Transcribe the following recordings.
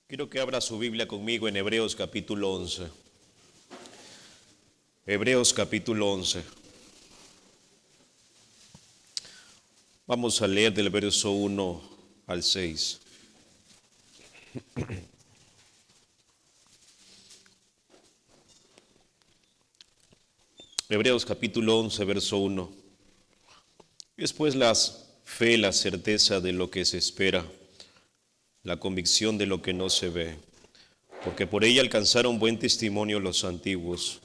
Quiero que abra su Biblia conmigo en Hebreos capítulo 11. Hebreos capítulo 11. Vamos a leer del verso 1 al 6. Hebreos capítulo 11, verso 1. Después la fe, la certeza de lo que se espera, la convicción de lo que no se ve, porque por ella alcanzaron buen testimonio los antiguos.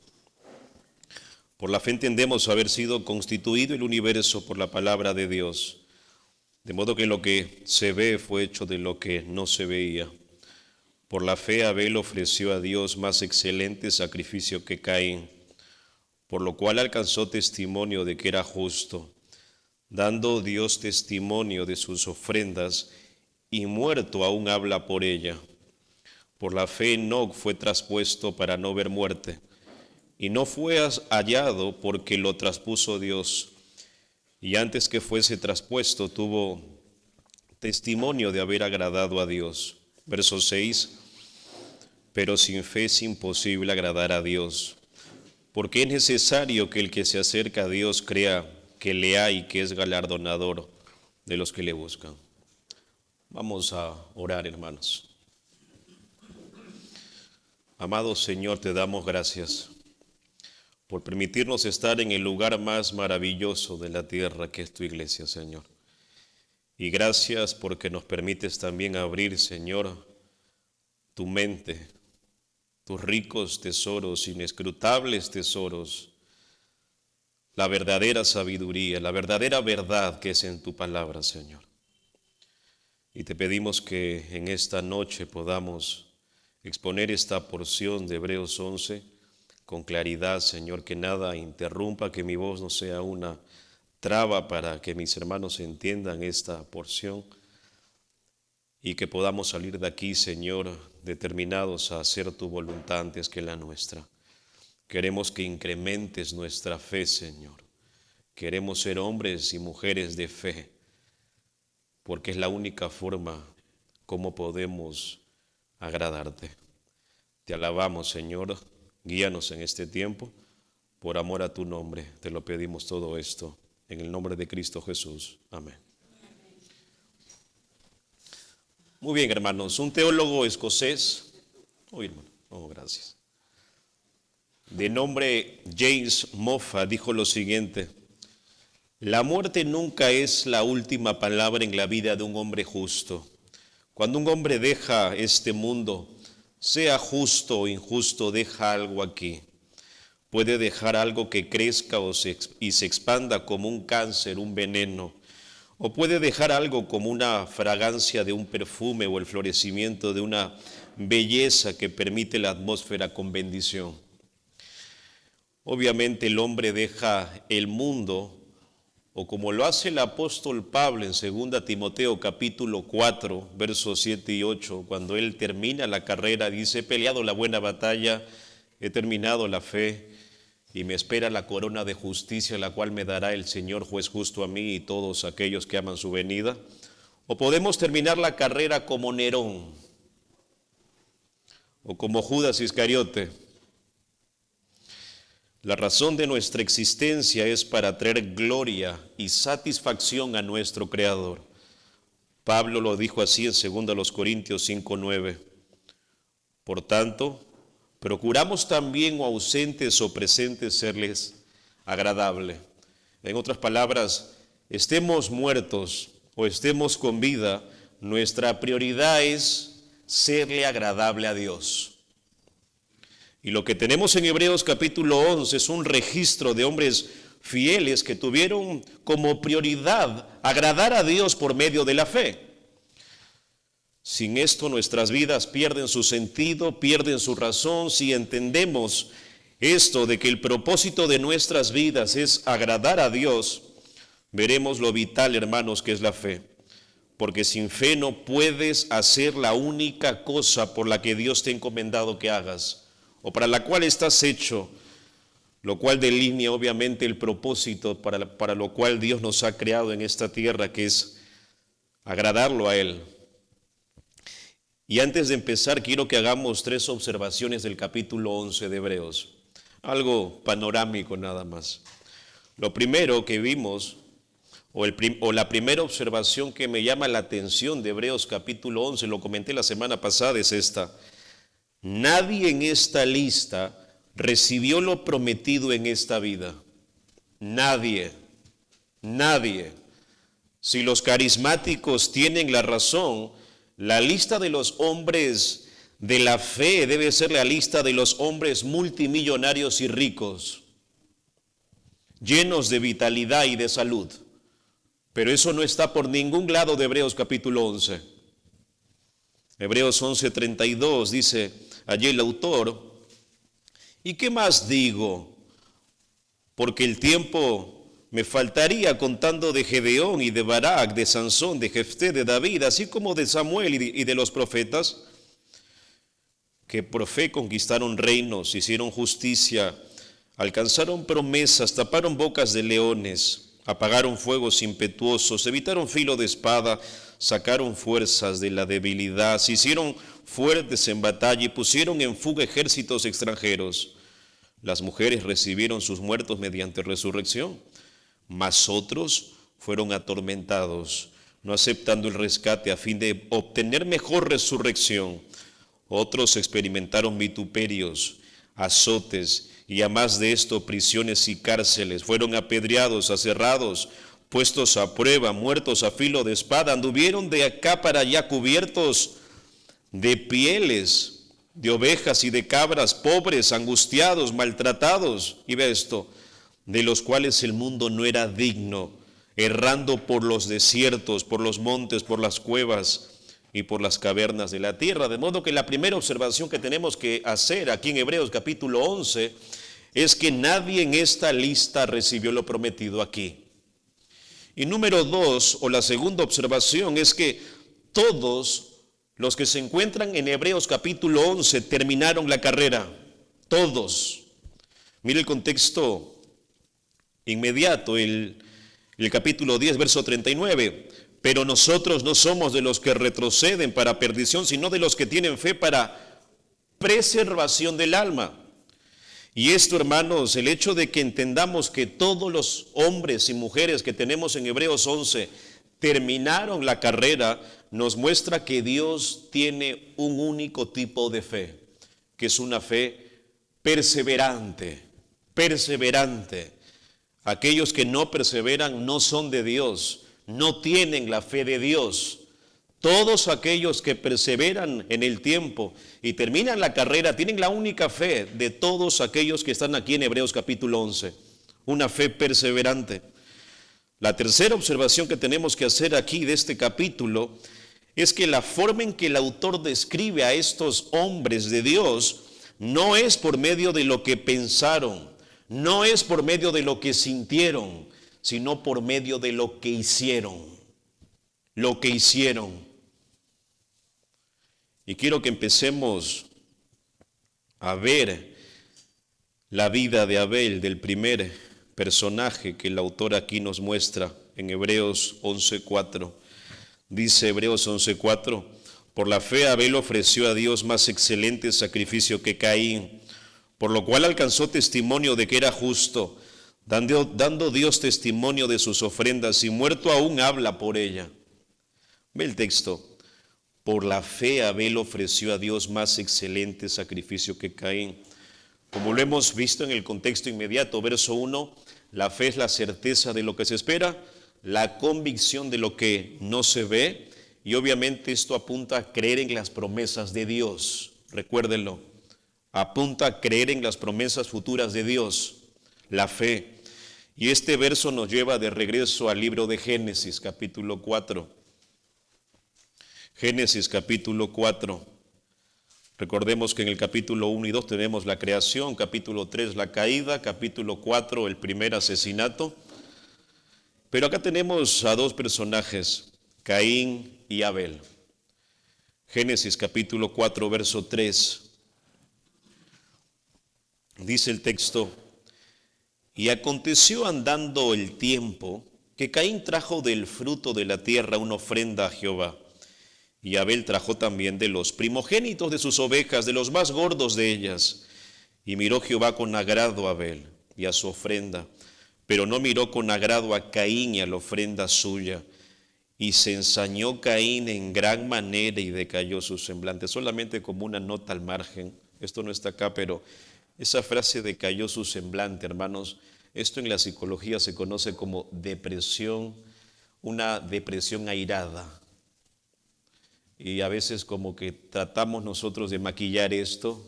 Por la fe entendemos haber sido constituido el universo por la palabra de Dios, de modo que lo que se ve fue hecho de lo que no se veía. Por la fe Abel ofreció a Dios más excelente sacrificio que Caín, por lo cual alcanzó testimonio de que era justo, dando Dios testimonio de sus ofrendas, y muerto aún habla por ella. Por la fe Enoc fue traspuesto para no ver muerte, y no fue hallado porque lo traspuso Dios, y antes que fuese traspuesto tuvo testimonio de haber agradado a Dios. Verso 6. Pero sin fe es imposible agradar a Dios, porque es necesario que el que se acerca a Dios crea que le hay y que es galardonador de los que le buscan. Vamos a orar, hermanos. Amado Señor, te damos gracias por permitirnos estar en el lugar más maravilloso de la tierra, que es tu iglesia, Señor. Y gracias porque nos permites también abrir, Señor, tu mente, tus ricos tesoros, inescrutables tesoros, la verdadera sabiduría, la verdadera verdad que es en tu palabra, Señor. Y te pedimos que en esta noche podamos exponer esta porción de Hebreos 11 con claridad, Señor, que nada interrumpa, que mi voz no sea una traba para que mis hermanos entiendan esta porción y que podamos salir de aquí, Señor, determinados a hacer tu voluntad antes que la nuestra. Queremos que incrementes nuestra fe, Señor. Queremos ser hombres y mujeres de fe, porque es la única forma como podemos agradarte. Te alabamos, Señor, guíanos en este tiempo, por amor a tu nombre. Te lo pedimos todo esto, en el nombre de Cristo Jesús. Amén. Muy bien, hermanos, un teólogo escocés, gracias, de nombre James Moffat, dijo lo siguiente: la muerte nunca es la última palabra en la vida de un hombre justo. Cuando un hombre deja este mundo, sea justo o injusto, deja algo aquí. Puede dejar algo que crezca y se expanda como un cáncer, un veneno, o puede dejar algo como una fragancia de un perfume o el florecimiento de una belleza que permite la atmósfera con bendición. Obviamente el hombre deja el mundo, o como lo hace el apóstol Pablo en 2 Timoteo capítulo 4, versos 7 y 8, cuando él termina la carrera, dice: he peleado la buena batalla, he terminado la fe, y me espera la corona de justicia, la cual me dará el Señor juez justo a mí y todos aquellos que aman su venida. O podemos terminar la carrera como Nerón, o como Judas Iscariote. La razón de nuestra existencia es para traer gloria y satisfacción a nuestro Creador. Pablo lo dijo así en 2 Corintios 5:9. Por tanto, procuramos también, o ausentes o presentes, serles agradable. En otras palabras, estemos muertos o estemos con vida, nuestra prioridad es serle agradable a Dios. Y lo que tenemos en Hebreos capítulo 11 es un registro de hombres fieles que tuvieron como prioridad agradar a Dios por medio de la fe. Sin esto nuestras vidas pierden su sentido, pierden su razón. Si entendemos esto de que el propósito de nuestras vidas es agradar a Dios, veremos lo vital, hermanos, que es la fe. Porque sin fe no puedes hacer la única cosa por la que Dios te ha encomendado que hagas, o para la cual estás hecho, lo cual delinea obviamente el propósito para lo cual Dios nos ha creado en esta tierra, que es agradarlo a Él. Y antes de empezar, quiero que hagamos 3 observaciones del capítulo 11 de Hebreos. Algo panorámico nada más. Lo primero que vimos, o la primera observación que me llama la atención de Hebreos capítulo 11, lo comenté la semana pasada, es esta. Nadie en esta lista recibió lo prometido en esta vida. Nadie. Si los carismáticos tienen la razón, la lista de los hombres de la fe debe ser la lista de los hombres multimillonarios y ricos, llenos de vitalidad y de salud. Pero eso no está por ningún lado de Hebreos capítulo 11. Hebreos 11:32 dice allí el autor, ¿y qué más digo? Porque el tiempo me faltaría contando de Gedeón y de Barak, de Sansón, de Jefté, de David, así como de Samuel y de los profetas, que por fe conquistaron reinos, hicieron justicia, alcanzaron promesas, taparon bocas de leones, apagaron fuegos impetuosos, evitaron filo de espada, sacaron fuerzas de la debilidad, se hicieron fuertes en batalla y pusieron en fuga ejércitos extranjeros. Las mujeres recibieron sus muertos mediante resurrección, mas otros fueron atormentados, no aceptando el rescate a fin de obtener mejor resurrección. Otros experimentaron vituperios, azotes y a más de esto prisiones y cárceles. Fueron apedreados, aserrados, puestos a prueba, muertos a filo de espada. Anduvieron de acá para allá cubiertos de pieles de ovejas y de cabras, pobres, angustiados, maltratados. Y ve esto, de los cuales el mundo no era digno, errando por los desiertos, por los montes, por las cuevas y por las cavernas de la tierra. De modo que la primera observación que tenemos que hacer aquí en Hebreos capítulo 11 es que nadie en esta lista recibió lo prometido aquí. Y número 2, o la segunda observación, es que todos los que se encuentran en Hebreos capítulo 11 terminaron la carrera. Todos. Mire el contexto inmediato, el capítulo 10, verso 39. Pero nosotros no somos de los que retroceden para perdición, sino de los que tienen fe para preservación del alma. Y esto, hermanos, el hecho de que entendamos que todos los hombres y mujeres que tenemos en Hebreos 11 terminaron la carrera, nos muestra que Dios tiene un único tipo de fe, que es una fe perseverante. Aquellos que no perseveran no son de Dios, no tienen la fe de Dios. Todos aquellos que perseveran en el tiempo y terminan la carrera tienen la única fe de todos aquellos que están aquí en Hebreos capítulo 11, una fe perseverante. La tercera observación que tenemos que hacer aquí de este capítulo es que la forma en que el autor describe a estos hombres de Dios no es por medio de lo que pensaron, no es por medio de lo que sintieron, sino por medio de lo que hicieron. Y quiero que empecemos a ver la vida de Abel, del primer personaje que el autor aquí nos muestra en Hebreos 11:4. Dice Hebreos 11:4, por la fe Abel ofreció a Dios más excelente sacrificio que Caín, por lo cual alcanzó testimonio de que era justo, dando Dios testimonio de sus ofrendas, y muerto aún habla por ella. Ve el texto. Por la fe Abel ofreció a Dios más excelente sacrificio que Caín. Como lo hemos visto en el contexto inmediato, verso 1, la fe es la certeza de lo que se espera, la convicción de lo que no se ve, y obviamente esto apunta a creer en las promesas de Dios. Recuérdenlo, apunta a creer en las promesas futuras de Dios, la fe. Y este verso nos lleva de regreso al libro de Génesis, capítulo 4. Génesis capítulo 4. Recordemos que en el capítulo 1 y 2 tenemos la creación, capítulo 3 la caída, capítulo 4 el primer asesinato. Pero acá tenemos a dos personajes, Caín y Abel. Génesis capítulo 4, verso 3. Dice el texto, y aconteció andando el tiempo que Caín trajo del fruto de la tierra una ofrenda a Jehová. Y Abel trajo también de los primogénitos de sus ovejas, de los más gordos de ellas. Y miró Jehová con agrado a Abel y a su ofrenda, pero no miró con agrado a Caín y a la ofrenda suya. Y se ensañó Caín en gran manera y decayó su semblante. Solamente como una nota al margen, esto no está acá, pero esa frase decayó su semblante, hermanos, esto en la psicología se conoce como depresión, una depresión airada. Y a veces como que tratamos nosotros de maquillar esto,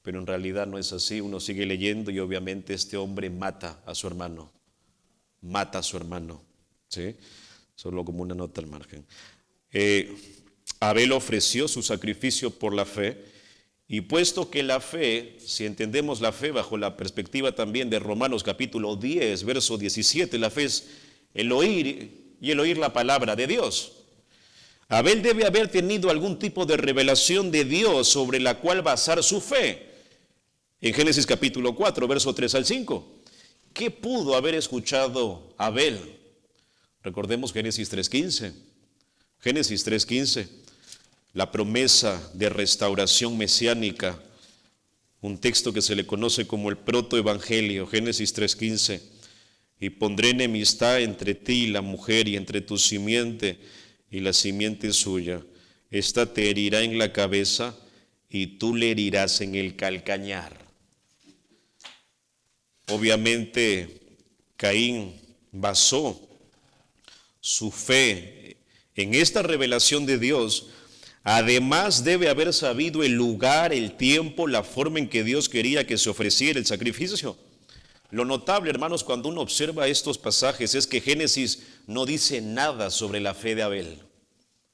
pero en realidad no es así. Uno sigue leyendo y obviamente este hombre mata a su hermano, ¿sí? Solo como una nota al margen. Abel ofreció su sacrificio por la fe, y puesto que la fe, si entendemos la fe bajo la perspectiva también de Romanos capítulo 10, verso 17, la fe es el oír y el oír la palabra de Dios. Abel debe haber tenido algún tipo de revelación de Dios sobre la cual basar su fe. En Génesis capítulo 4, verso 3 al 5. ¿Qué pudo haber escuchado Abel? Recordemos Génesis 3.15. Génesis 3.15. La promesa de restauración mesiánica. Un texto que se le conoce como el protoevangelio. Génesis 3.15. Y pondré enemistad entre ti y la mujer, y entre tu simiente y la simiente suya. Esta te herirá en la cabeza y tú le herirás en el calcañar. Obviamente Caín basó su fe en esta revelación de Dios. Además debe haber sabido el lugar, el tiempo, la forma en que Dios quería que se ofreciera el sacrificio. Lo notable, hermanos, cuando uno observa estos pasajes es que Génesis no dice nada sobre la fe de Abel.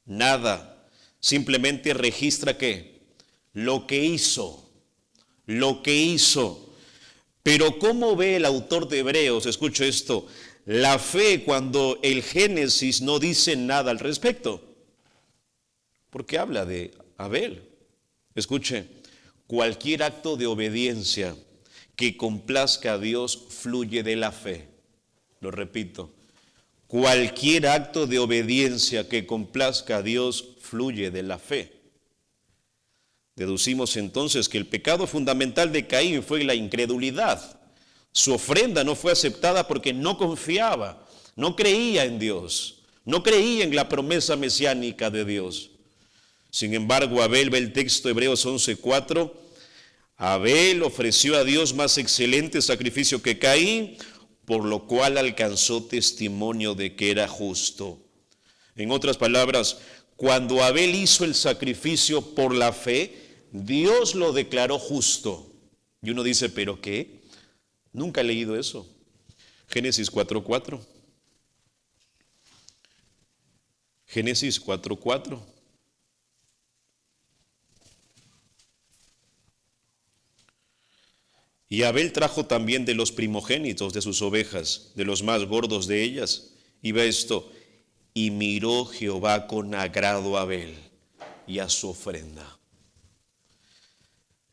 Nada. Simplemente registra ¿qué? Lo que hizo. Pero ¿cómo ve el autor de Hebreos? Escuche esto. La fe cuando el Génesis no dice nada al respecto. Porque habla de Abel. Escuche, cualquier acto de obediencia que complazca a Dios fluye de la fe. Lo repito, cualquier acto de obediencia que complazca a Dios fluye de la fe. Deducimos entonces que el pecado fundamental de Caín fue la incredulidad. Su ofrenda no fue aceptada porque no confiaba, no creía en Dios, no creía en la promesa mesiánica de Dios. Sin embargo, Abel, ve el texto de Hebreos 11:4, Abel ofreció a Dios más excelente sacrificio que Caín, por lo cual alcanzó testimonio de que era justo. En otras palabras, cuando Abel hizo el sacrificio por la fe, Dios lo declaró justo. Y uno dice, ¿pero qué? Nunca he leído eso. Génesis 4:4. Génesis 4:4. Y Abel trajo también de los primogénitos de sus ovejas, de los más gordos de ellas. Y ve esto, y miró Jehová con agrado a Abel y a su ofrenda.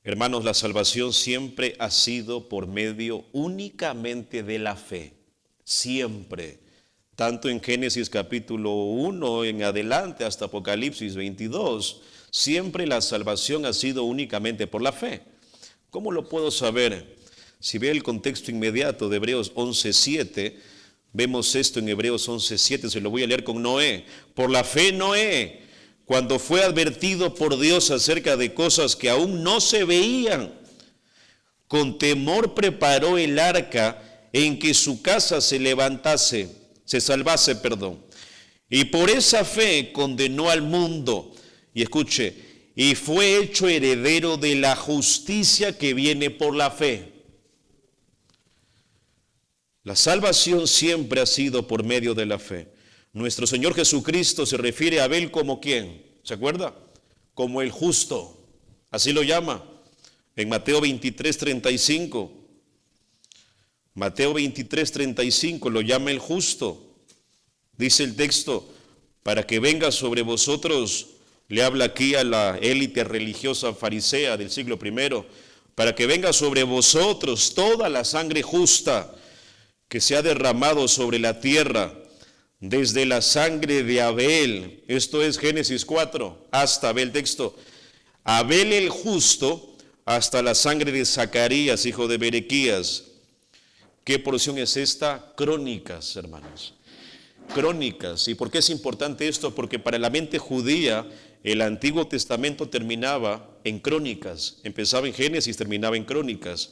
Hermanos, la salvación siempre ha sido por medio únicamente de la fe. Siempre. Tanto en Génesis capítulo 1 en adelante hasta Apocalipsis 22, siempre la salvación ha sido únicamente por la fe. ¿Cómo lo puedo saber? Si ve el contexto inmediato de Hebreos 11:7, vemos esto en Hebreos 11:7, se lo voy a leer con Noé. Por la fe Noé, cuando fue advertido por Dios acerca de cosas que aún no se veían, con temor preparó el arca en que su casa se salvase. Y por esa fe condenó al mundo. Y escuche, y fue hecho heredero de la justicia que viene por la fe. La salvación siempre ha sido por medio de la fe. Nuestro Señor Jesucristo se refiere a Abel como ¿quién? ¿Se acuerda? Como el justo. Así lo llama. En Mateo 23:35. Mateo 23:35 lo llama el justo. Dice el texto, para que venga sobre vosotros, le habla aquí a la élite religiosa farisea del siglo I, para que venga sobre vosotros toda la sangre justa que se ha derramado sobre la tierra, desde la sangre de Abel, esto es Génesis 4, hasta, ve el texto, Abel el justo, hasta la sangre de Zacarías, hijo de Berequías. ¿Qué porción es esta? Crónicas, hermanos. Crónicas. ¿Y por qué es importante esto? Porque para la mente judía el Antiguo Testamento terminaba en Crónicas. Empezaba en Génesis, terminaba en Crónicas.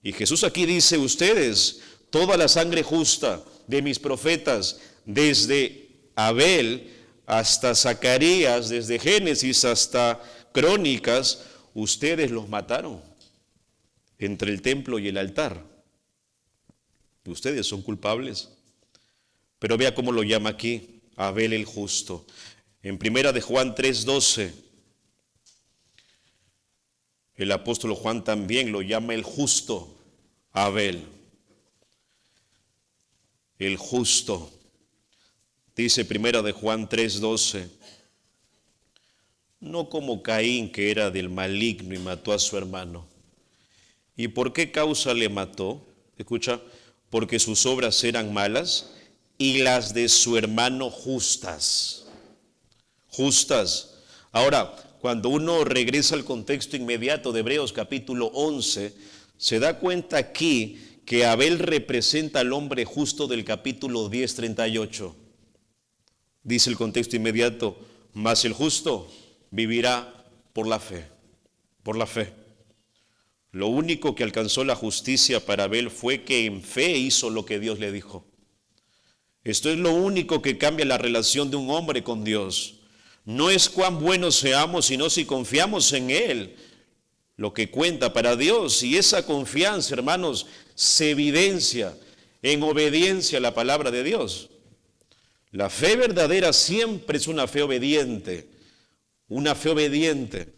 Y Jesús aquí dice, ustedes, toda la sangre justa de mis profetas, desde Abel hasta Zacarías, desde Génesis hasta Crónicas, ustedes los mataron entre el templo y el altar. Ustedes son culpables. Pero vea cómo lo llama aquí, Abel el justo. En primera de Juan 3:12, el apóstol Juan también lo llama el justo, Abel. El justo. Dice primera de Juan 3:12, no como Caín, que era del maligno y mató a su hermano. ¿Y por qué causa le mató? Escucha, porque sus obras eran malas y las de su hermano justas. Justas. Ahora, cuando uno regresa al contexto inmediato de Hebreos capítulo 11, se da cuenta aquí que Abel representa al hombre justo del capítulo 10:38. Dice el contexto inmediato, mas el justo vivirá por la fe, por la fe. Lo único que alcanzó la justicia para Abel fue que en fe hizo lo que Dios le dijo. Esto es lo único que cambia la relación de un hombre con Dios. No es cuán buenos seamos, sino si confiamos en Él, lo que cuenta para Dios. Y esa confianza, hermanos, se evidencia en obediencia a la palabra de Dios. La fe verdadera siempre es una fe obediente, una fe obediente.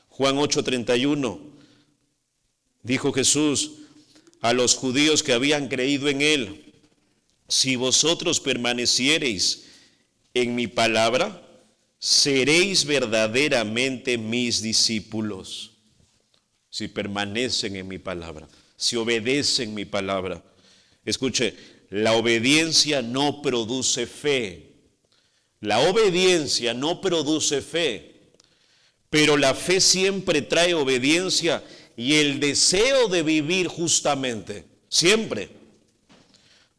Juan 8:31, dijo Jesús a los judíos que habían creído en Él, si vosotros permaneciereis en mi palabra, seréis verdaderamente mis discípulos. Si permanecen en mi palabra, si obedecen mi palabra. Escuche, la obediencia no produce fe. La obediencia no produce fe, pero la fe siempre trae obediencia y el deseo de vivir justamente, siempre.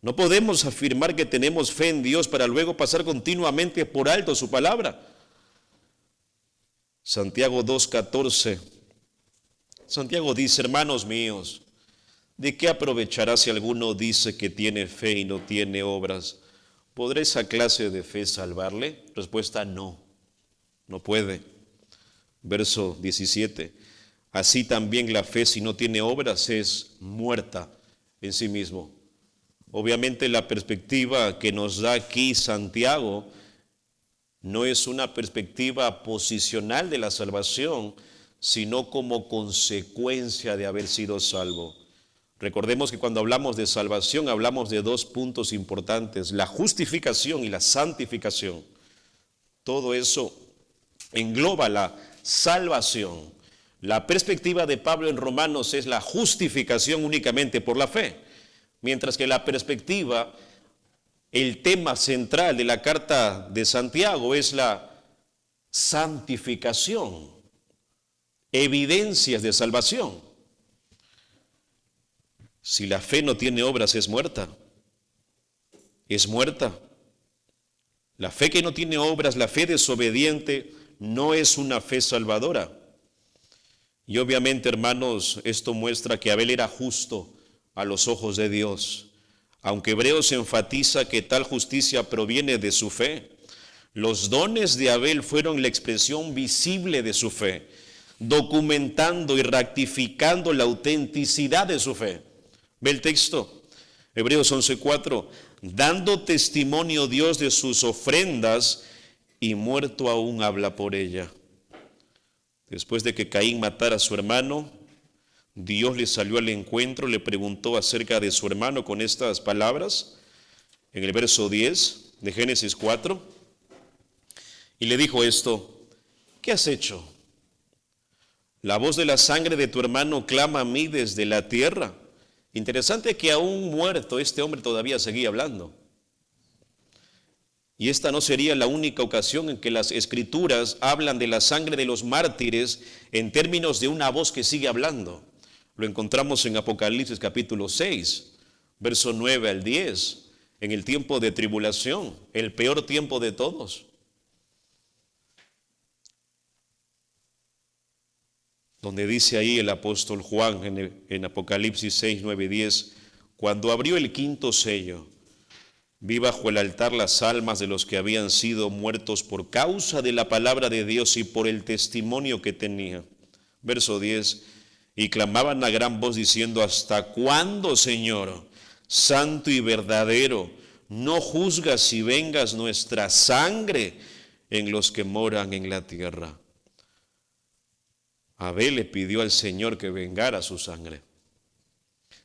No podemos afirmar que tenemos fe en Dios para luego pasar continuamente por alto su palabra. Santiago 2:14. Santiago dice, hermanos míos, ¿de qué aprovechará si alguno dice que tiene fe y no tiene obras? ¿Podrá esa clase de fe salvarle? Respuesta, no, no puede. Verso 17. Así también la fe, si no tiene obras, es muerta en sí mismo. Obviamente la perspectiva que nos da aquí Santiago no es una perspectiva posicional de la salvación, sino como consecuencia de haber sido salvo. Recordemos que cuando hablamos de salvación hablamos de dos puntos importantes, la justificación y la santificación. Todo eso engloba la salvación. La perspectiva de Pablo en Romanos es la justificación únicamente por la fe, mientras que la perspectiva, el tema central de la carta de Santiago es la santificación, evidencias de salvación. Si la fe no tiene obras, es muerta. Es muerta. La fe que no tiene obras, la fe desobediente, no es una fe salvadora. Y obviamente, hermanos, esto muestra que Abel era justo a los ojos de Dios. Aunque Hebreos enfatiza que tal justicia proviene de su fe, los dones de Abel fueron la expresión visible de su fe, documentando y ratificando la autenticidad de su fe. Ve el texto, Hebreos 11:4, dando testimonio Dios de sus ofrendas y muerto aún habla por ella. Después de que Caín matara a su hermano, Dios le salió al encuentro, le preguntó acerca de su hermano con estas palabras, en el verso 10 de Génesis 4, y le dijo esto, ¿qué has hecho? La voz de la sangre de tu hermano clama a mí desde la tierra. Interesante que aún muerto este hombre todavía seguía hablando. Y esta no sería la única ocasión en que las Escrituras hablan de la sangre de los mártires en términos de una voz que sigue hablando. Lo encontramos en Apocalipsis capítulo 6, verso 9 al 10, en el tiempo de tribulación, el peor tiempo de todos. Donde dice ahí el apóstol Juan en Apocalipsis 6, 9 y 10, cuando abrió el quinto sello, vi bajo el altar las almas de los que habían sido muertos por causa de la palabra de Dios y por el testimonio que tenía. Verso 10, y clamaban a gran voz diciendo, ¿hasta cuándo, Señor, santo y verdadero, no juzgas y vengas nuestra sangre en los que moran en la tierra? Abel le pidió al Señor que vengara su sangre.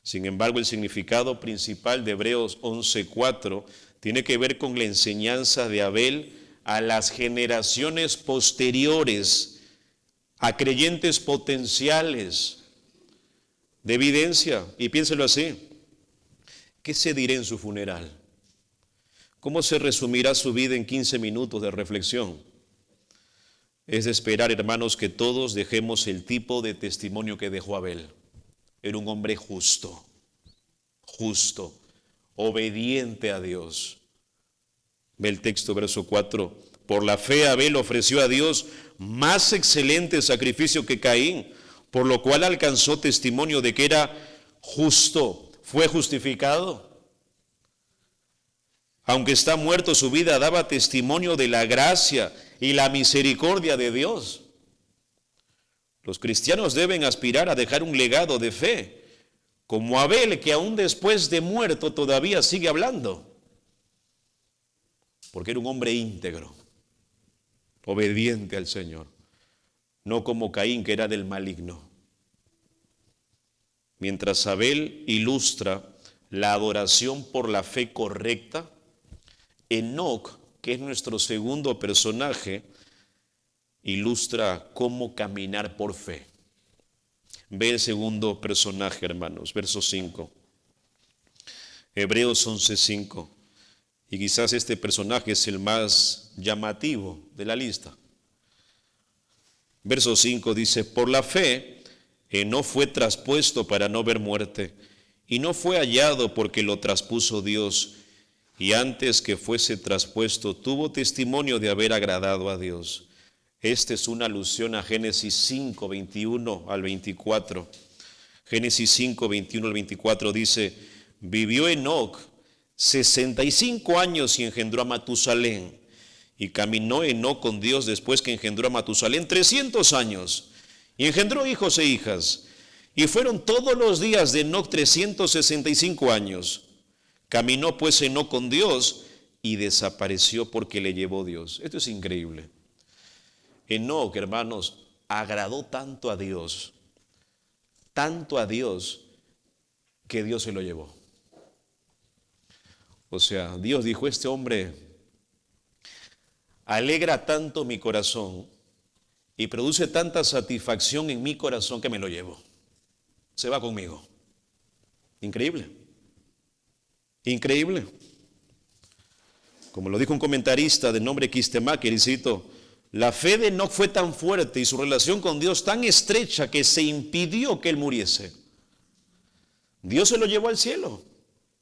Sin embargo, el significado principal de Hebreos 11:4 tiene que ver con la enseñanza de Abel a las generaciones posteriores, a creyentes potenciales, de evidencia. Y piénselo así, ¿qué se dirá en su funeral? ¿Cómo se resumirá su vida en 15 minutos de reflexión? Es de esperar, hermanos, que todos dejemos el tipo de testimonio que dejó Abel. Era un hombre justo, obediente a Dios. Ve el texto, verso 4. Por la fe Abel ofreció a Dios más excelente sacrificio que Caín, por lo cual alcanzó testimonio de que era justo, fue justificado. Aunque está muerto, su vida daba testimonio de la gracia y la misericordia de Dios. Los cristianos deben aspirar a dejar un legado de fe, como Abel, que aún después de muerto todavía sigue hablando, porque era un hombre íntegro, obediente al Señor, no como Caín, que era del maligno. Mientras Abel ilustra la adoración por la fe correcta, Enoc, que es nuestro segundo personaje, ilustra cómo caminar por fe. Ve el segundo personaje, hermanos, verso 5. Hebreos 11:5. Y quizás este personaje es el más llamativo de la lista. Verso 5 dice, por la fe, no fue traspuesto para no ver muerte, y no fue hallado porque lo traspuso Dios, y antes que fuese traspuesto tuvo testimonio de haber agradado a Dios. Esta es una alusión a Génesis 5, 21 al 24. Génesis 5, 21 al 24 dice, vivió Enoc 65 años y engendró a Matusalén. Y caminó Enoc con Dios después que engendró a Matusalén 300 años. Y engendró hijos e hijas. Y fueron todos los días de Enoc 365 años. Caminó pues Enoc con Dios y desapareció porque le llevó Dios. Esto es increíble. Enoc, hermanos, agradó tanto a Dios, que Dios se lo llevó. O sea, Dios dijo, este hombre alegra tanto mi corazón y produce tanta satisfacción en mi corazón que me lo llevo. Se va conmigo. Increíble. Increíble. Como lo dijo un comentarista de nombre Kistemaker, y cito, la fe de Enoc fue tan fuerte y su relación con Dios tan estrecha que se impidió que él muriese. Dios se lo llevó al cielo.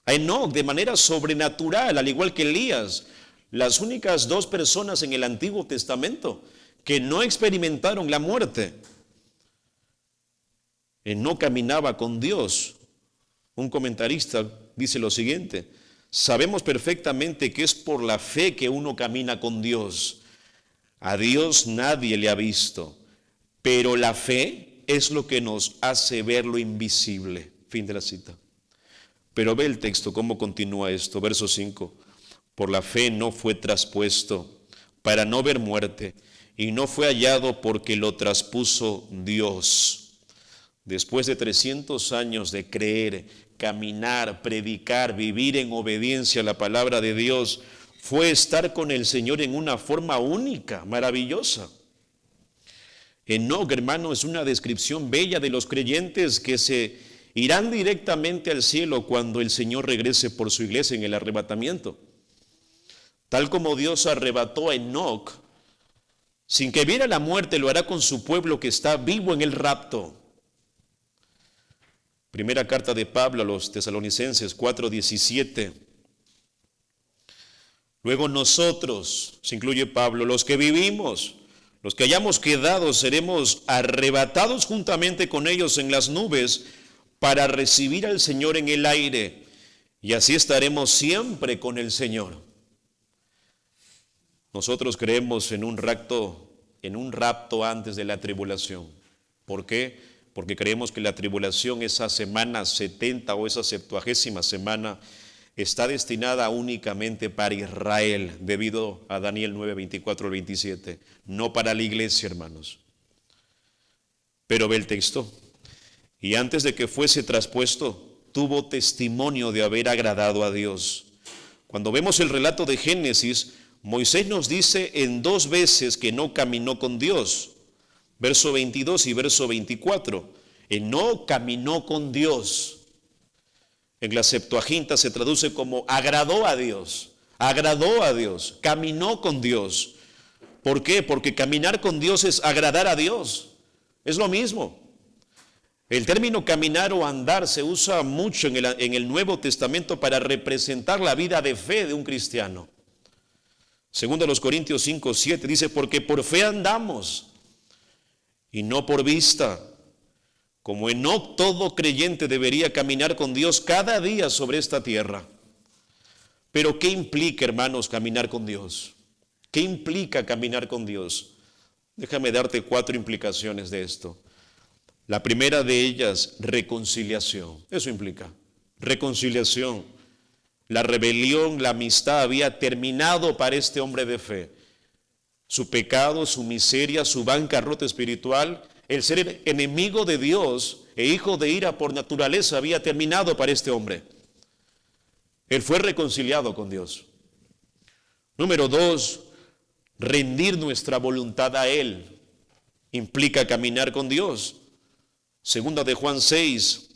A Enoc de manera sobrenatural, al igual que Elías, las únicas dos personas en el Antiguo Testamento que no experimentaron la muerte. Enoc caminaba con Dios. Un comentarista dice lo siguiente, sabemos perfectamente que es por la fe que uno camina con Dios. A Dios nadie le ha visto, pero la fe es lo que nos hace ver lo invisible. Fin de la cita. Pero ve el texto, cómo continúa esto, verso 5. Por la fe no fue traspuesto para no ver muerte, y no fue hallado porque lo traspuso Dios. Después de 300 años de creer, caminar, predicar, vivir en obediencia a la palabra de Dios, fue estar con el Señor en una forma única, maravillosa. Enoc, hermano, es una descripción bella de los creyentes que se irán directamente al cielo cuando el Señor regrese por su iglesia en el arrebatamiento. Tal como Dios arrebató a Enoc, sin que viera la muerte, lo hará con su pueblo que está vivo en el rapto. Primera carta de Pablo a los Tesalonicenses 4:17. Luego nosotros, se incluye Pablo, los que vivimos, los que hayamos quedado, seremos arrebatados juntamente con ellos en las nubes para recibir al Señor en el aire, y así estaremos siempre con el Señor. Nosotros creemos en un rapto antes de la tribulación. ¿Por qué? Porque creemos que la tribulación, esa semana 70 o esa 70ª semana, está destinada únicamente para Israel, debido a Daniel 9:24 al 27, no para la iglesia, hermanos. Pero ve el texto, y antes de que fuese traspuesto, tuvo testimonio de haber agradado a Dios. Cuando vemos el relato de Génesis, Moisés nos dice en 2 veces que no caminó con Dios, verso 22 y verso 24, no caminó con Dios. En la Septuaginta se traduce como agradó a Dios, caminó con Dios. ¿Por qué? Porque caminar con Dios es agradar a Dios, es lo mismo. El término caminar o andar se usa mucho en el Nuevo Testamento para representar la vida de fe de un cristiano. Segundo a los Corintios 5:7 dice, porque por fe andamos y no por vista. Como Enoc, todo creyente debería caminar con Dios cada día sobre esta tierra. Pero ¿qué implica, hermanos, caminar con Dios? ¿Qué implica caminar con Dios? Déjame darte 4 implicaciones de esto. La primera de ellas, reconciliación. Eso implica reconciliación. La rebelión, la amistad había terminado para este hombre de fe. Su pecado, su miseria, su bancarrota espiritual, el ser enemigo de Dios e hijo de ira por naturaleza había terminado para este hombre. Él fue reconciliado con Dios. Número 2, rendir nuestra voluntad a Él implica caminar con Dios. Segunda de Juan 6,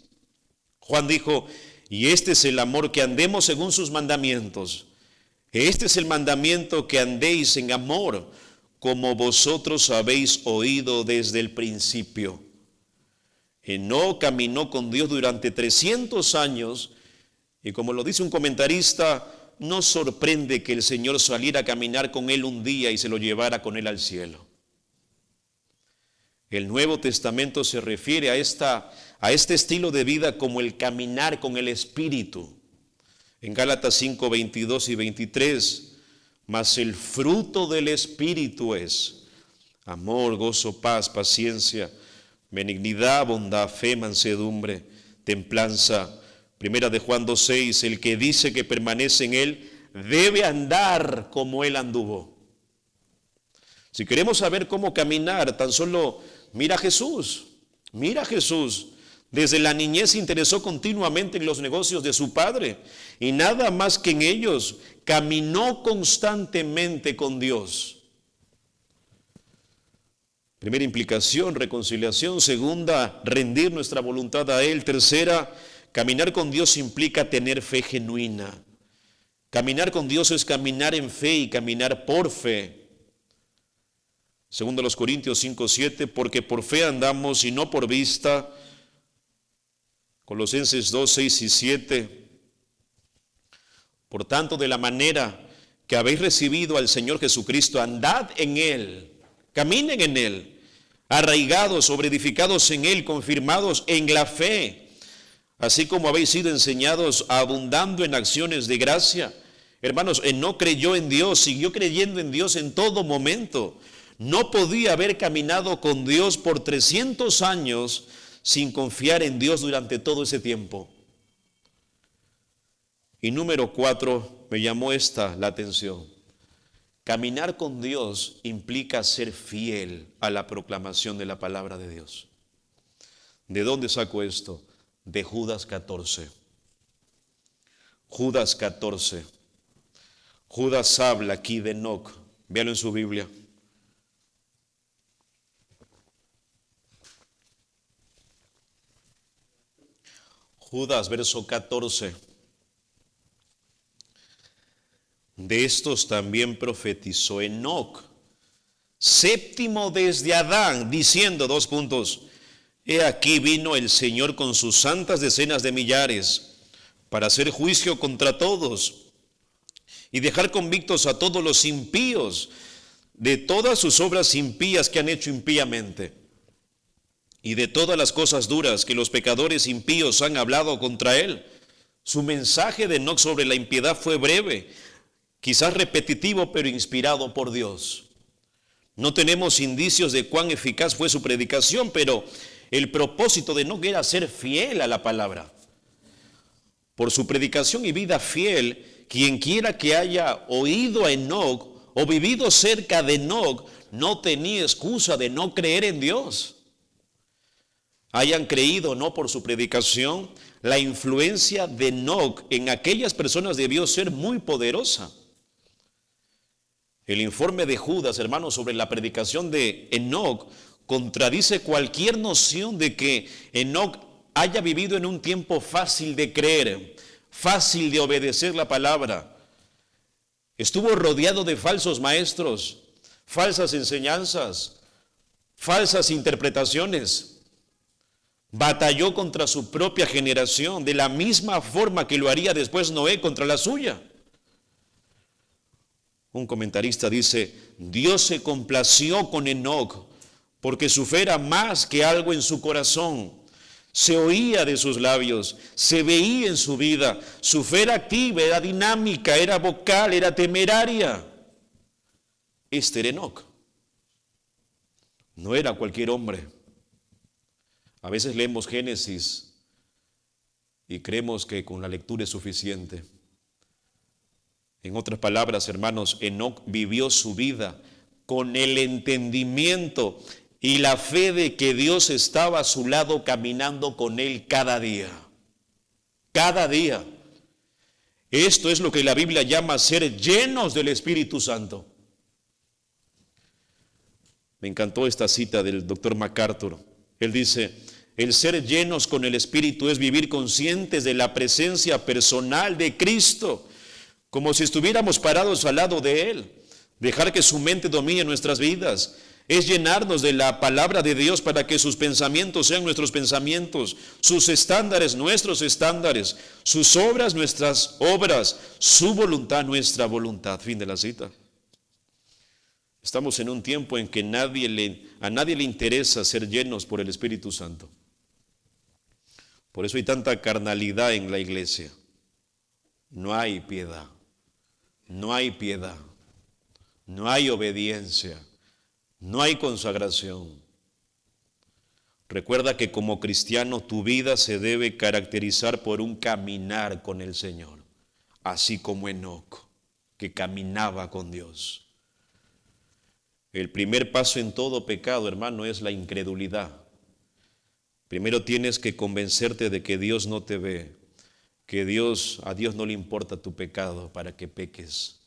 Juan dijo, y este es el amor, que andemos según sus mandamientos. Este es el mandamiento, que andéis en amor, como vosotros habéis oído desde el principio. Enoc caminó con Dios durante 300 años, y como lo dice un comentarista, no sorprende que el Señor saliera a caminar con él un día y se lo llevara con él al cielo. El Nuevo Testamento se refiere a este estilo de vida como el caminar con el Espíritu. En Gálatas 5:22 y 23, mas el fruto del Espíritu es amor, gozo, paz, paciencia, benignidad, bondad, fe, mansedumbre, templanza. Primera de Juan 2:6, el que dice que permanece en Él debe andar como Él anduvo. Si queremos saber cómo caminar, tan solo mira a Jesús. Mira a Jesús. Desde la niñez se interesó continuamente en los negocios de su padre y nada más que en ellos caminó constantemente con Dios. Primera implicación, reconciliación. Segunda, rendir nuestra voluntad a Él. Tercera, caminar con Dios implica tener fe genuina. Caminar con Dios es caminar en fe y caminar por fe. Segundo los Corintios 5:7, porque por fe andamos y no por vista. Colosenses 2:6 y 7. Por tanto, de la manera que habéis recibido al Señor Jesucristo, andad en Él, caminen en Él, arraigados, sobreedificados en Él, confirmados en la fe, así como habéis sido enseñados, abundando en acciones de gracia. Hermanos, Enoc creyó en Dios, siguió creyendo en Dios en todo momento. No podía haber caminado con Dios por 300 años sin confiar en Dios durante todo ese tiempo. Y número 4, me llamó la atención. Caminar con Dios implica ser fiel a la proclamación de la palabra de Dios. ¿De dónde saco esto? De Judas 14. Judas 14. Judas habla aquí de Enoc. Véalo en su Biblia. Judas, verso 14. de estos también profetizó Enoc, séptimo desde Adán, diciendo, he aquí vino el Señor con sus santas decenas de millares para hacer juicio contra todos y dejar convictos a todos los impíos de todas sus obras impías que han hecho impíamente y de todas las cosas duras que los pecadores impíos han hablado contra él. Su mensaje de Enoc sobre la impiedad fue breve, quizás repetitivo, pero inspirado por Dios. No tenemos indicios de cuán eficaz fue su predicación, pero el propósito de Enoc era ser fiel a la palabra. Por su predicación y vida fiel, quien quiera que haya oído a Enoc o vivido cerca de Enoc, no tenía excusa de no creer en Dios. Hayan creído o no por su predicación, la influencia de Enoc en aquellas personas debió ser muy poderosa. El informe de Judas, hermanos, sobre la predicación de Enoc contradice cualquier noción de que Enoc haya vivido en un tiempo fácil de creer, fácil de obedecer la palabra. Estuvo rodeado de falsos maestros, falsas enseñanzas, falsas interpretaciones. Batalló contra su propia generación de la misma forma que lo haría después Noé contra la suya. Un comentarista dice, Dios se complació con Enoc porque su fe era más que algo en su corazón. Se oía de sus labios, se veía en su vida. Su fe era activa, era dinámica, era vocal, era temeraria. Este era Enoc. No era cualquier hombre. A veces leemos Génesis y creemos que con la lectura es suficiente. En otras palabras, hermanos, Enoc vivió su vida con el entendimiento y la fe de que Dios estaba a su lado caminando con él cada día. Cada día. Esto es lo que la Biblia llama ser llenos del Espíritu Santo. Me encantó esta cita del doctor MacArthur. Él dice, el ser llenos con el Espíritu es vivir conscientes de la presencia personal de Cristo, como si estuviéramos parados al lado de Él. Dejar que su mente domine nuestras vidas es llenarnos de la palabra de Dios para que sus pensamientos sean nuestros pensamientos, sus estándares nuestros estándares, sus obras nuestras obras, su voluntad nuestra voluntad. Fin de la cita. Estamos en un tiempo en que a nadie le interesa ser llenos por el Espíritu Santo. Por eso hay tanta carnalidad en la iglesia. No hay piedad, no hay piedad, no hay obediencia, no hay consagración. Recuerda que como cristiano tu vida se debe caracterizar por un caminar con el Señor, así como Enoc, que caminaba con Dios. El primer paso en todo pecado, hermano, es la incredulidad. Primero tienes que convencerte de que Dios no te ve, que a Dios no le importa tu pecado para que peques.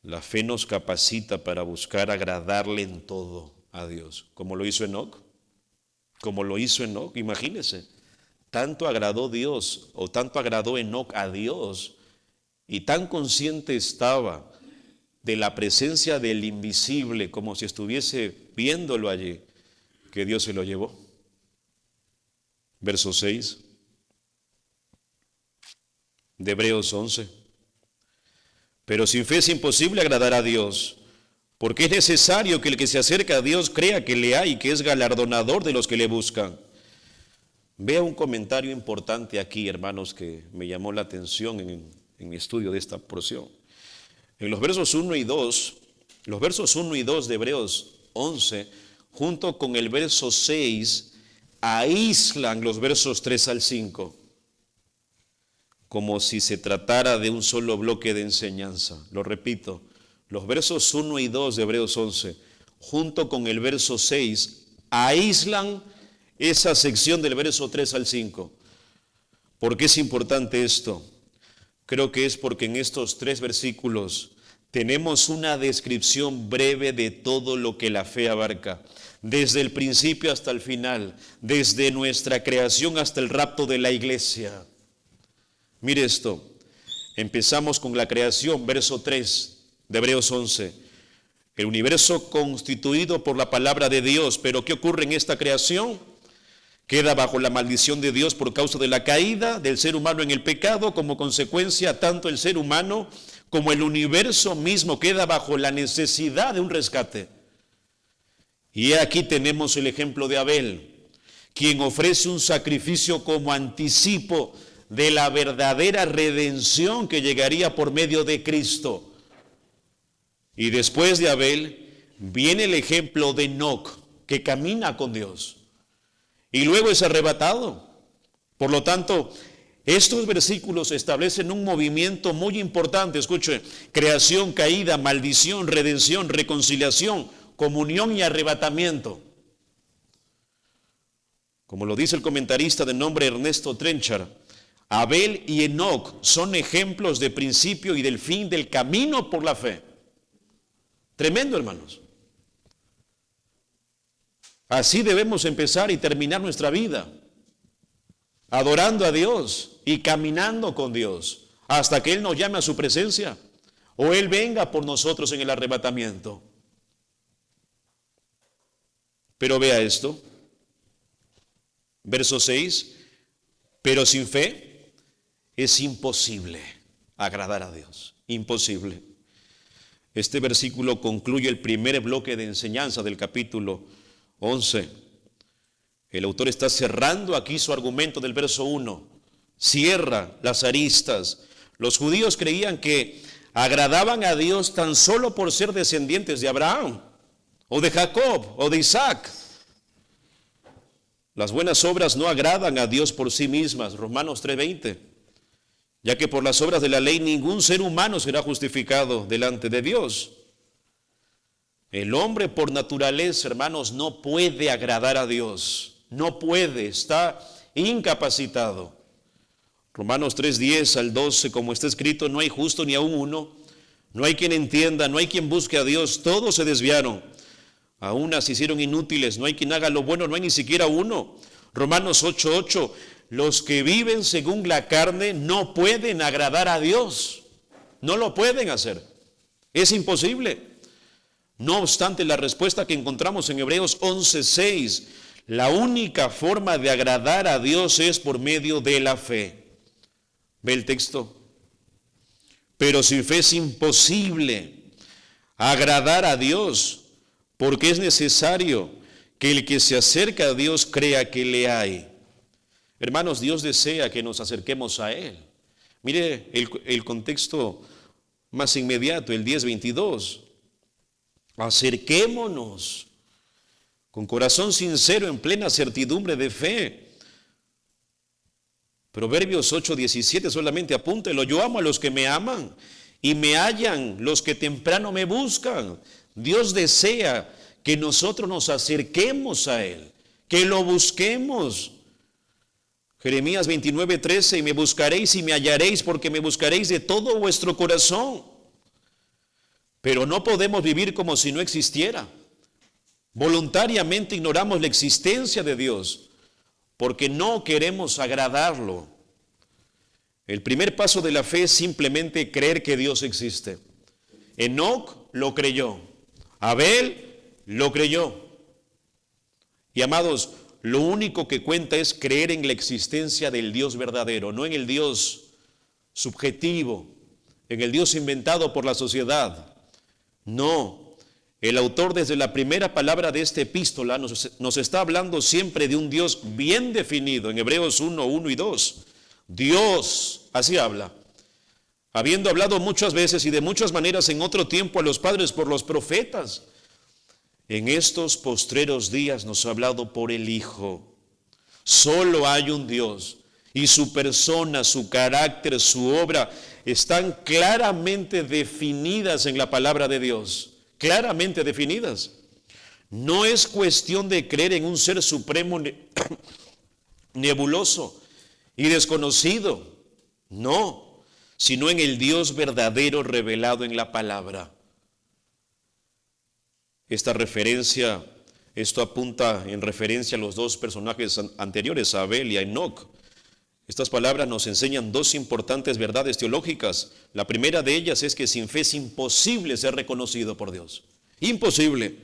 La fe nos capacita para buscar agradarle en todo a Dios, como lo hizo Enoc. Imagínese, tanto agradó Dios o tanto agradó Enoc a Dios y tan consciente estaba de la presencia del invisible, como si estuviese viéndolo allí, que Dios se lo llevó. Verso 6 de Hebreos 11. Pero sin fe es imposible agradar a Dios, porque es necesario que el que se acerca a Dios crea que le hay y que es galardonador de los que le buscan. Vea un comentario importante aquí, hermanos, que me llamó la atención en mi estudio de esta porción. En los versos 1 y 2 de Hebreos 11, junto con el verso 6, aíslan los versos 3 al 5, como si se tratara de un solo bloque de enseñanza. Lo repito, los versos 1 y 2 de Hebreos 11, junto con el verso 6, aíslan esa sección del verso 3 al 5. ¿Por qué es importante esto? Creo que es porque en estos 3 versículos tenemos una descripción breve de todo lo que la fe abarca, desde el principio hasta el final, desde nuestra creación hasta el rapto de la iglesia. Mire esto, Empezamos con la creación, verso 3 de Hebreos 11. El universo constituido por la palabra de Dios, pero ¿qué ocurre en esta creación? Queda bajo la maldición de Dios por causa de la caída del ser humano en el pecado. Como consecuencia, tanto el ser humano como el universo mismo queda bajo la necesidad de un rescate. Y aquí tenemos el ejemplo de Abel, quien ofrece un sacrificio como anticipo de la verdadera redención que llegaría por medio de Cristo. Y después de Abel viene el ejemplo de Enoc, que camina con Dios y luego es arrebatado. Por lo tanto, estos versículos establecen un movimiento muy importante. Escuche: creación, caída, maldición, redención, reconciliación, comunión y arrebatamiento. Como lo dice el comentarista de nombre Ernesto Trenchard, Abel y Enoc son ejemplos del principio y del fin del camino por la fe. Tremendo, hermanos. Así debemos empezar y terminar nuestra vida, adorando a Dios y caminando con Dios, hasta que Él nos llame a su presencia, o Él venga por nosotros en el arrebatamiento. Pero vea esto, verso 6, pero sin fe es imposible agradar a Dios, imposible. Este versículo concluye el primer bloque de enseñanza del capítulo 11. El autor está cerrando aquí su argumento del verso 1. Cierra las aristas. Los judíos creían que agradaban a Dios tan solo por ser descendientes de Abraham, o de Jacob, o de Isaac. Las buenas obras no agradan a Dios por sí mismas, Romanos 3:20, ya que por las obras de la ley ningún ser humano será justificado delante de Dios. El hombre por naturaleza, hermanos, no puede agradar a Dios, no puede, está incapacitado. Romanos 3:10 al 12, como está escrito: no hay justo ni aun uno, no hay quien entienda, no hay quien busque a Dios, todos se desviaron, a unas se hicieron inútiles, no hay quien haga lo bueno, no hay ni siquiera uno. Romanos 8:8, los que viven según la carne no pueden agradar a Dios, no lo pueden hacer, es imposible. No obstante, la respuesta que encontramos en Hebreos 11:6, la única forma de agradar a Dios es por medio de la fe. Ve el texto. Pero sin fe es imposible agradar a Dios, porque es necesario que el que se acerca a Dios crea que le hay. Hermanos, Dios desea que nos acerquemos a Él. Mire el contexto más inmediato, el 10:22. Acerquémonos con corazón sincero, en plena certidumbre de fe. Proverbios 8:17, solamente apúntelo: yo amo a los que me aman y me hallan los que temprano me buscan. Dios desea que nosotros nos acerquemos a Él, que lo busquemos. Jeremías 29:13, y me buscaréis y me hallaréis, porque me buscaréis de todo vuestro corazón. Pero no podemos vivir como si no existiera. Voluntariamente ignoramos la existencia de Dios porque no queremos agradarlo. El primer paso de la fe es simplemente creer que Dios existe. Enoc lo creyó, Abel lo creyó. Y amados, lo único que cuenta es creer en la existencia del Dios verdadero, no en el Dios subjetivo, en el Dios inventado por la sociedad. No, el autor desde la primera palabra de esta epístola nos está hablando siempre de un Dios bien definido. En Hebreos 1:1 y 2, Dios, así habla, habiendo hablado muchas veces y de muchas maneras en otro tiempo a los padres por los profetas, en estos postreros días nos ha hablado por el Hijo. Solo hay un Dios, y su persona, su carácter, su obra están claramente definidas en la palabra de Dios, claramente definidas. No es cuestión de creer en un ser supremo nebuloso y desconocido, no, sino en el Dios verdadero revelado en la palabra. Esto apunta en referencia a los dos personajes anteriores, a Abel y a Enoc. Estas palabras nos enseñan dos importantes verdades teológicas. La primera de ellas es que sin fe es imposible ser reconocido por Dios. Imposible.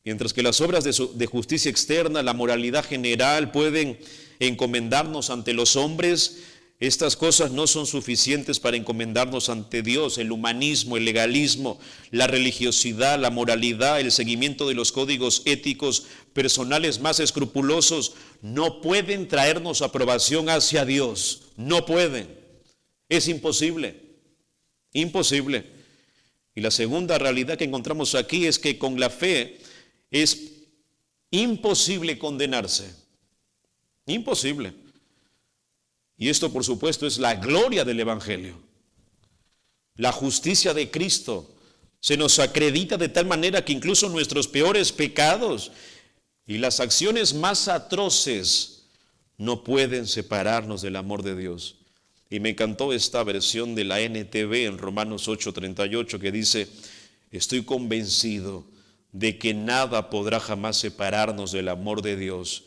Mientras que las obras de justicia externa, la moralidad general pueden encomendarnos ante los hombres, estas cosas no son suficientes para encomendarnos ante Dios. El humanismo, el legalismo, la religiosidad, la moralidad, el seguimiento de los códigos éticos personales más escrupulosos no pueden traernos aprobación hacia Dios. No pueden. Es imposible. Imposible. Y la segunda realidad que encontramos aquí es que con la fe es imposible condenarse. Imposible. Y esto, por supuesto, es la gloria del Evangelio. La justicia de Cristo se nos acredita de tal manera que incluso nuestros peores pecados y las acciones más atroces no pueden separarnos del amor de Dios. Y me encantó esta versión de la NTV en Romanos 8:38 que dice: estoy convencido de que nada podrá jamás separarnos del amor de Dios,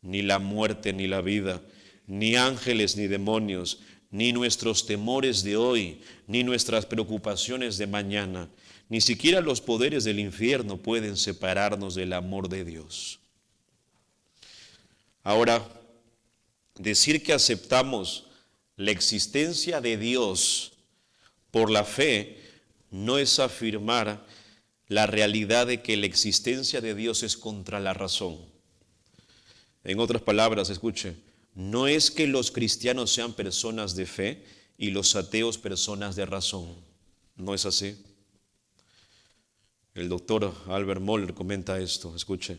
ni la muerte ni la vida, ni ángeles ni demonios, ni nuestros temores de hoy, ni nuestras preocupaciones de mañana, ni siquiera los poderes del infierno pueden separarnos del amor de Dios. Ahora, decir que aceptamos la existencia de Dios por la fe no es afirmar la realidad de que la existencia de Dios es contra la razón. En otras palabras, escuche, no es que los cristianos sean personas de fe y los ateos personas de razón. No es así. El doctor Albert Mohler comenta esto, escuche.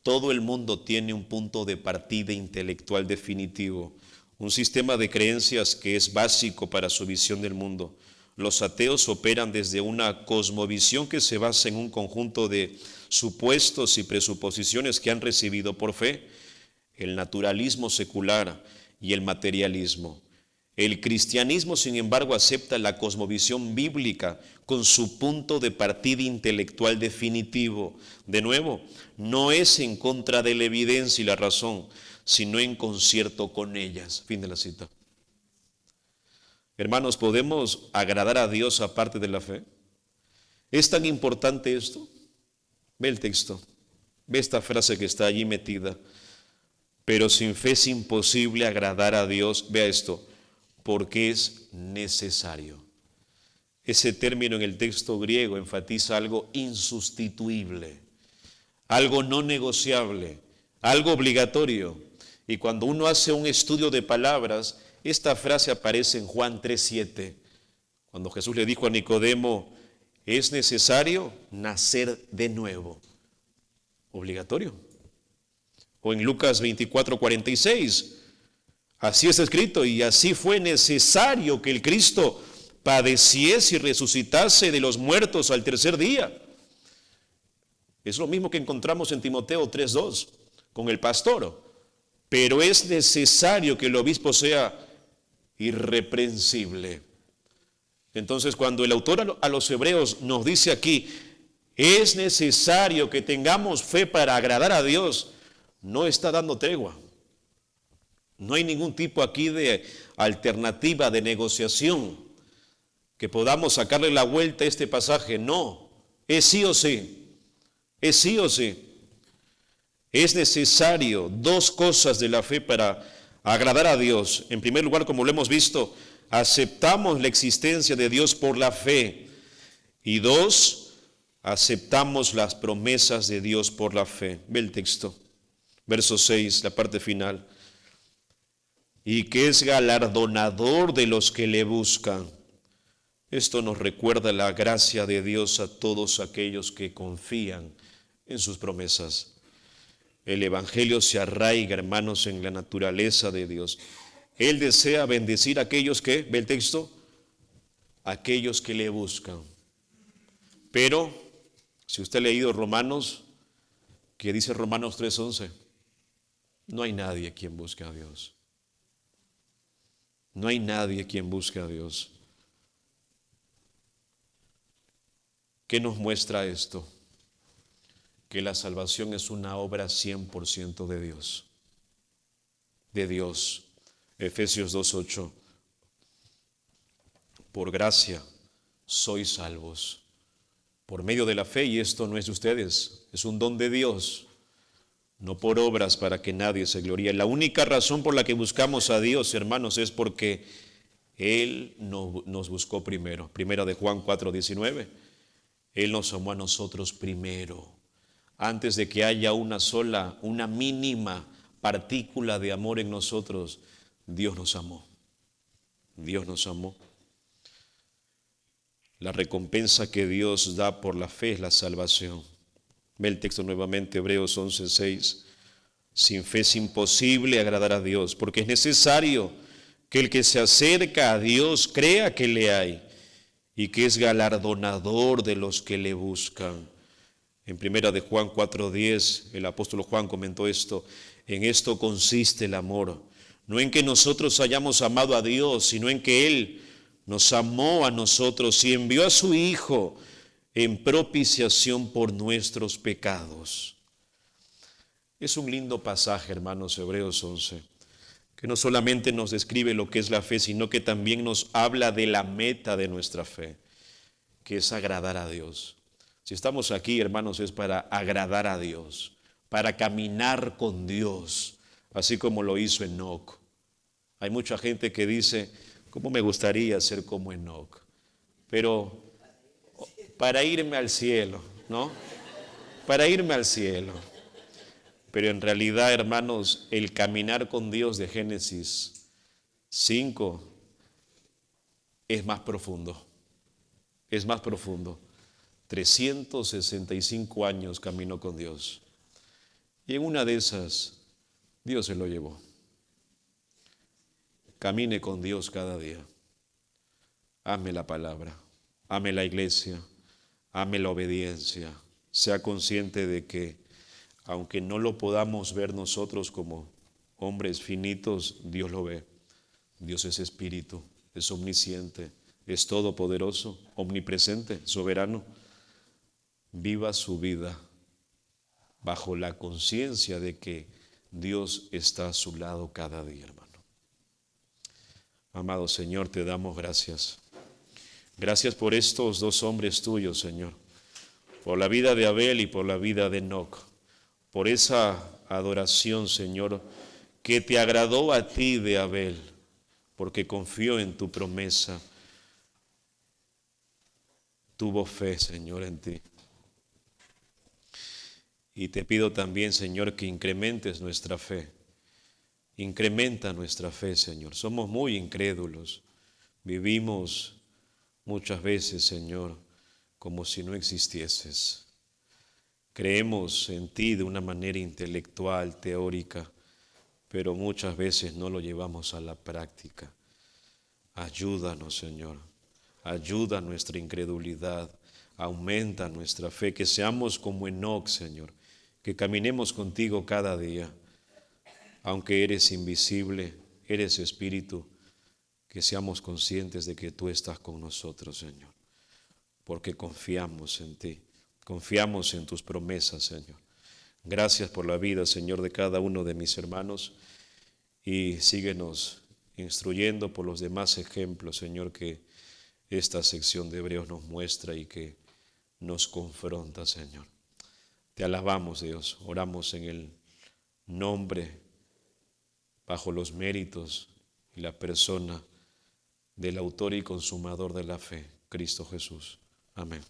Todo el mundo tiene un punto de partida intelectual definitivo, un sistema de creencias que es básico para su visión del mundo. Los ateos operan desde una cosmovisión que se basa en un conjunto de supuestos y presuposiciones que han recibido por fe: el naturalismo secular y el materialismo. El cristianismo, sin embargo, acepta la cosmovisión bíblica con su punto de partida intelectual definitivo. De nuevo, no es en contra de la evidencia y la razón, sino en concierto con ellas. Fin de la cita. Hermanos, ¿podemos agradar a Dios aparte de la fe? ¿Es tan importante esto? Ve el texto, ve esta frase que está allí metida. Pero sin fe es imposible agradar a Dios. Vea esto, porque es necesario. Ese término en el texto griego enfatiza algo insustituible, algo no negociable, algo obligatorio. Y cuando uno hace un estudio de palabras, esta frase aparece en Juan 3:7, cuando Jesús le dijo a Nicodemo: es necesario nacer de nuevo. Obligatorio. O en Lucas 24:46, así es escrito: y así fue necesario que el Cristo padeciese y resucitase de los muertos al tercer día. Es lo mismo que encontramos en Timoteo 3:2 con el pastor. Pero es necesario que el obispo sea irreprensible. Entonces, cuando el autor a los hebreos nos dice aquí: es necesario que tengamos fe para agradar a Dios, no está dando tregua. No hay ningún tipo aquí de alternativa, de negociación, que podamos sacarle la vuelta a este pasaje. No, es sí o sí. Es sí o sí. Es necesario dos cosas de la fe para agradar a Dios. En primer lugar, como lo hemos visto, aceptamos la existencia de Dios por la fe. Y dos, aceptamos las promesas de Dios por la fe. Ve el texto. Verso 6, la parte final. Y que es galardonador de los que le buscan. Esto nos recuerda la gracia de Dios a todos aquellos que confían en sus promesas. El Evangelio se arraiga, hermanos, en la naturaleza de Dios. Él desea bendecir a aquellos que, ve el texto, aquellos que le buscan. Pero, si usted ha leído Romanos, que dice Romanos 3:11, no hay nadie quien busque a Dios. No hay nadie quien busque a Dios. ¿Qué nos muestra esto? Que la salvación es una obra 100% de Dios. De Dios. Efesios 2:8. Por gracia sois salvos, por medio de la fe, y esto no es de ustedes, es un don de Dios, no por obras para que nadie se gloríe. La única razón por la que buscamos a Dios, hermanos, es porque Él nos buscó primero. Primera de Juan 4:19. Él nos amó a nosotros primero. Antes de que haya una mínima partícula de amor en nosotros, Dios nos amó. Dios nos amó. La recompensa que Dios da por la fe es la salvación. Ve el texto nuevamente, Hebreos 11:6. Sin fe es imposible agradar a Dios, porque es necesario que el que se acerca a Dios crea que le hay y que es galardonador de los que le buscan. En primera de Juan 4:10, el apóstol Juan comentó esto: en esto consiste el amor, no en que nosotros hayamos amado a Dios, sino en que Él nos amó a nosotros y envió a su Hijo en propiciación por nuestros pecados. Es un lindo pasaje, hermanos, Hebreos 11, que no solamente nos describe lo que es la fe, sino que también nos habla de la meta de nuestra fe, que es agradar a Dios. Si estamos aquí, hermanos, es para agradar a Dios, para caminar con Dios, así como lo hizo Enoc. Hay mucha gente que dice: ¿cómo me gustaría ser como Enoc? Pero para irme al cielo, ¿no? Para irme al cielo. Pero en realidad, hermanos, el caminar con Dios de Génesis 5 es más profundo. Es más profundo. 365 años caminó con Dios. Y en una de esas, Dios se lo llevó. Camine con Dios cada día. Ame la palabra, ame la iglesia, ame la obediencia. Sea consciente de que, aunque no lo podamos ver nosotros como hombres finitos, Dios lo ve. Dios es espíritu, es omnisciente, es todopoderoso, omnipresente, soberano. Viva su vida bajo la conciencia de que Dios está a su lado cada día, hermano. Amado Señor, te damos gracias. Gracias por estos dos hombres tuyos, Señor, por la vida de Abel y por la vida de Enoc, por esa adoración, Señor, que te agradó a ti de Abel, porque confió en tu promesa, tuvo fe, Señor, en ti. Y te pido también, Señor, que incrementes nuestra fe. Incrementa nuestra fe, Señor. Somos muy incrédulos. Vivimos muchas veces, Señor, como si no existieses. Creemos en ti de una manera intelectual, teórica, pero muchas veces no lo llevamos a la práctica. Ayúdanos, Señor. Ayuda nuestra incredulidad. Aumenta nuestra fe. Que seamos como Enoc, Señor. Que caminemos contigo cada día. Aunque eres invisible, eres espíritu, que seamos conscientes de que tú estás con nosotros, Señor, porque confiamos en ti, confiamos en tus promesas, Señor. Gracias por la vida, Señor, de cada uno de mis hermanos, y síguenos instruyendo por los demás ejemplos, Señor, que esta sección de Hebreos nos muestra y que nos confronta, Señor. Te alabamos, Dios, oramos en el nombre, bajo los méritos y la persona del autor y consumador de la fe, Cristo Jesús. Amén.